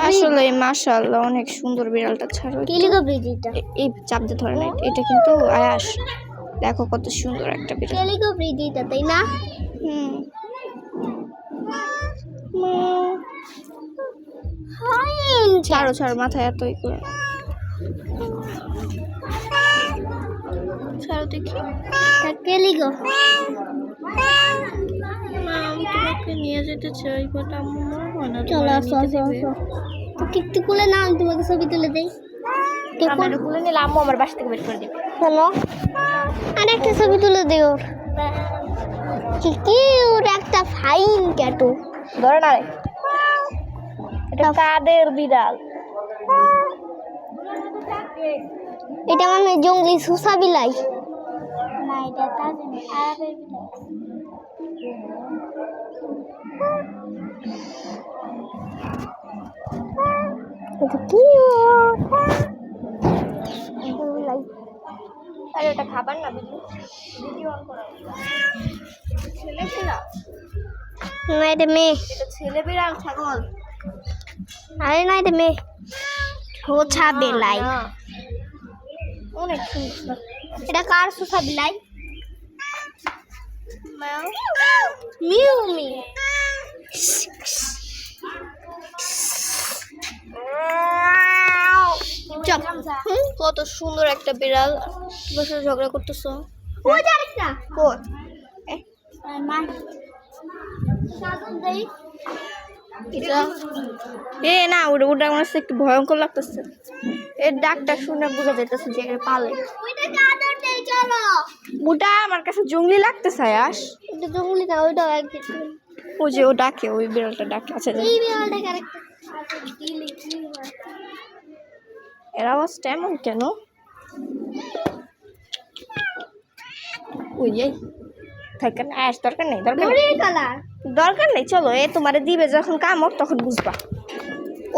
আসলে মাশাআল্লাহ অনেক সুন্দর বিড়ালটা। ছাড়ো এই চাপ দিয়ে ধরে না, এটা কিন্তু আয়াস। দেখো কত সুন্দর একটা বিড়াল, তাই না? ছাড়ো ছাড়ো, মাথায় এতই করে ছাড়ো দেখি। তোমাকে নিয়ে যেতে চাই, বাট আম্মু হয় না। চলো একটু কুলে না, আমি তোমাকে ছবি তুলে দেই। আমার কুলে নিলে আম্মু আমার বাসা থেকে বের করে দিবে। চলো আর একটা ছবি তুলে দিও। কি কিউট একটা ফাইন ক্যাটু। ধরে না রে, এটা কাদের বিড়াল? এটা মানে জঙ্গলি সুসা বিলাই না, এটা তাজিন আরবের বিলাই। এটা কিউট বিলাই। আরে এটা খাবার না, ভিডিও অন করা। ছেলে বিড়াল না, এটা মেয়ে। এটা ছেলে বিড়াল ছাগল। আরে না, এটা মেয়ে। ছোছা বিলাই অনেক সুন্দর। এটা কার সুসা বিলাই? ম্যাও মিউ মি। কত সুন্দর একটা বিড়াল। বসে ঝগড়া করতেছো? ওই যে আরেকটা। কই? মা সাদন দেই। এ না, ওটা মনে হচ্ছে একটু ভয়ঙ্কর লাগতেছে। এর ডাকটা শুনে বোঝা যাইতেছে যে এটা পালে। ওইটা কাদর দেই, চলো। ওটা আমার কাছে জঙ্গলি লাগতেছে আয়াস। এটা জঙ্গলি না, ওইটা একদম। ওই যে ও ডাকে, ওই বিড়ালটা ডাকে। আচ্ছা এই বিড়ালটা ক্যারেক্টার এর আওয়াজ এমন কেন? ওই এই থাকে না, আয়াস দরকার নেই, দরকার নেই। চলো, এ তোমারে দিবে যখন কামড় তখন বুঝবা।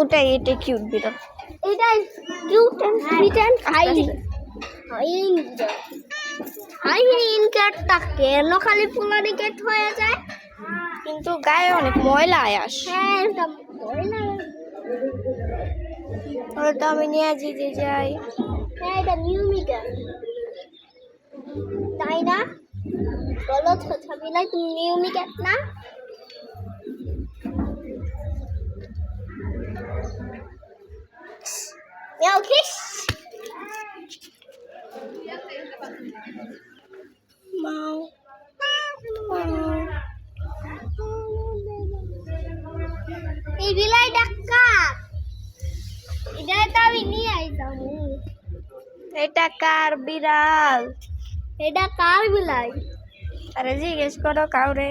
ওটাই, এটাই কিউট বিড়াল। এটা cute and sweet and highly হাইন ক্যাটটা কেন খালি পুলানি ক্যাট হয়ে যায়? কিন্তু গায়ে অনেক ময়লা আয়াস। হ্যাঁ, এটা ময়লা। ওটা আমি নিয়ে যেতে যাই। হ্যাঁ, এটা মিউমি ক্যাট, তাই না? বলো ছোছা বিলাই, তুমি মিউমি ক্যাট না? মিয়াও কিস। মাও এই বিলাই ডাক্কা, এটা তো আমি নিয়ে আইতাম। এটা কার বিড়াল? এটা কার বিলাই? আরে জিজ্ঞেস করো কাউরে।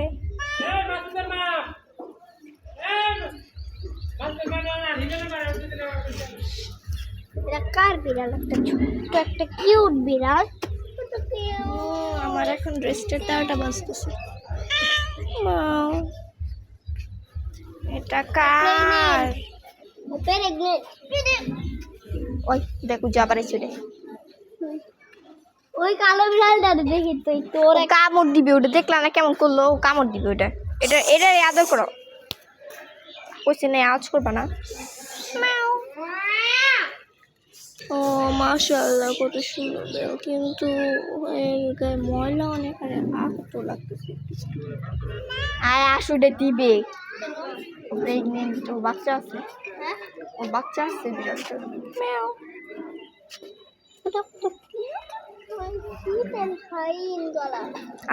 এটা কার বিড়াল? একটা ছোট্ট একটা কিউট বিড়াল। আমার এখন রেস্টের তাওটা বাজতেছে। মাও এটা কার? ওই দেখো যাবারে চলে। ওই কালো বিড়ালটা দেখি তো একটু। ওরা কামড় দিবে, ওটা দেখলা না কেমন করলো? ও কামড় দিবে। ওটা এটা আদর করো। কইছে না আওয়াজ করবা না। ও মাশাআল্লাহ, কত সুন্দর বিড়াল, কিন্তু এর গায়ে ময়লা অনেক। আর আস্ত লাগতেছে। আর আসলে দিবে, প্রেগনেন্ট, ও বাচ্চা আছে। ও বাচ্চা আছে বিড়ালটা। ম্যাও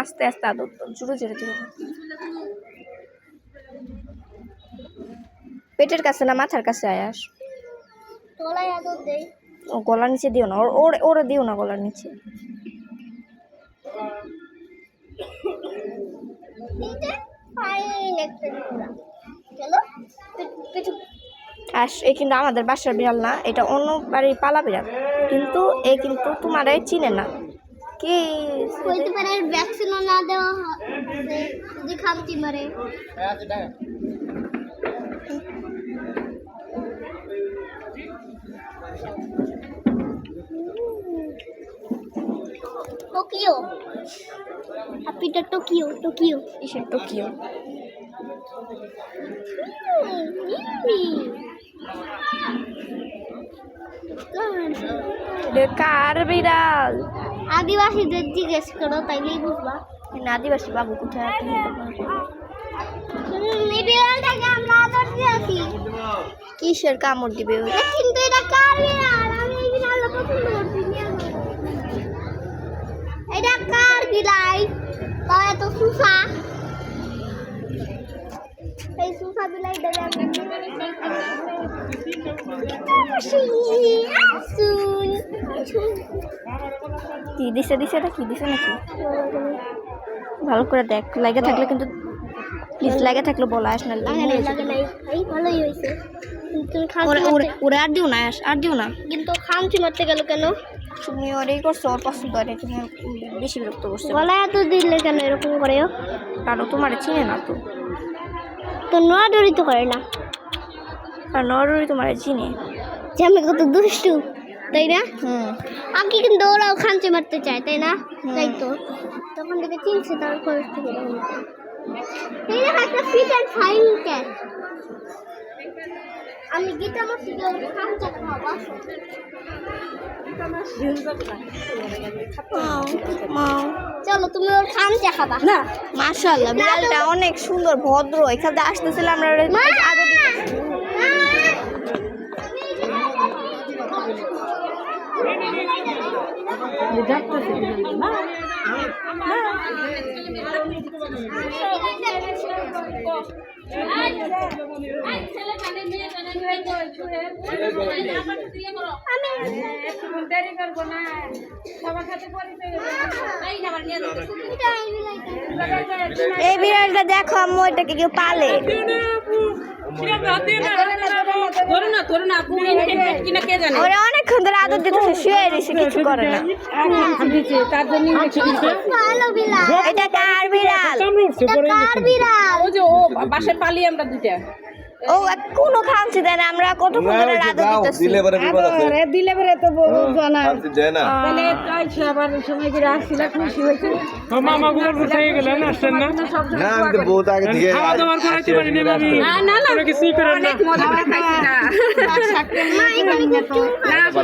আস্তে আস্তে আদর তো, জোরে জোরে দিবে। পেটের কাছে না মাথার কাছে আয়াস? গলায় আদর দেই। ও গলার নিচে দিও না, ওরা দিও না গলার নিচে। এ কিন্তু আমাদের বাসার বিড়াল না, এটা অন্য বাড়ির পালা বিড়াল। কিন্তু এ কিন্তু তোমার চিনে না। কি হইতে পারে ভ্যাকসিন না দেওয়া যদি খামতি মারে। টোকিও, হ্যাপিটা টোকিও। কিসের টোকিও? কার বিড়াল? আদিবাসীদের জিজ্ঞেস করো তাইলেই বুঝবা। আদিবাসী বাবু কোথায়? এই বিড়ালটাকে আমরা আদর দিয়েছি, কিসের কামড় দিবে? কিন্তু এটা কার বিড়াল? আমি এই বিড়ালটা পছন্দ করছি। এটা কার বিড়াল? তাও এত সুসা। এই সুসা বিড়ালটাকে আমি কি দিছে এটা কি দিছে নাকি? ভালো করে দেখ, লাগে থাকলে কিন্তু প্লিজ, লাগে থাকলে বলা আস না। ভালোই হয়েছে, কিন্তু ওরে আর দিও না, আর দিও না। কিন্তু খামচি মারতে গেল কেন? তুমি ওরেই করছো, ওর পছন্দ করে, তুমি বেশি বিরক্ত করছো। গলায় এত দিলে কেন এরকম করে? কারণ তোমার চিনে না তো, তো নড়াডড়ি তো করে না। আর নররি তোমার চিনে যে আমি কত দুষ্টু, তাই না? হুম। আগে কিন্তু ওরাও খামচি মারতে চায়, তাই না? তাই তো, তখন থেকে চিনছে তারপর থেকে। এই দেখো একটা ফিট অ্যান্ড ফাইন ক্যাট। আমি গীতা মাসিকে ওর খামচা খাওয়াবো। চলো তুমি ওর খামচা খাবা। না মাশাআল্লাহ, বিড়ালটা অনেক সুন্দর, ভদ্র। এখানে আসতেছিলাম আমরা আদর দিতে। এই বিড়ালটা দেখো আম্মু, এটাকে কেউ পালে। ওরা অনেকক্ষণ ধরে আদর দিতেছে, শুয়ে রয়েছে, কিছু করে না। ভালো বিড়াল। এটা কার বিড়াল? এটা কার বিড়াল? বাসায় পালিয়ে আমরা দুইটা ও কোনো খামছি দেয় না, আমরা কতক্ষণ ধরে আদর দিতেছি। দিলে পরে তো বলবো না না তাহলে আবার সময় করে আসছিল, খুশি হয়েছে। মামা গুলো কোথায় গেলেন? আসছেন না? না আমি তো বহুত আগে থেকে খাওয়া দাওয়ার করাইতে পারি না আমি। না কোনো কিছুই করেন না। অনেক মজা করে খাইছি না। মা এখানে খুব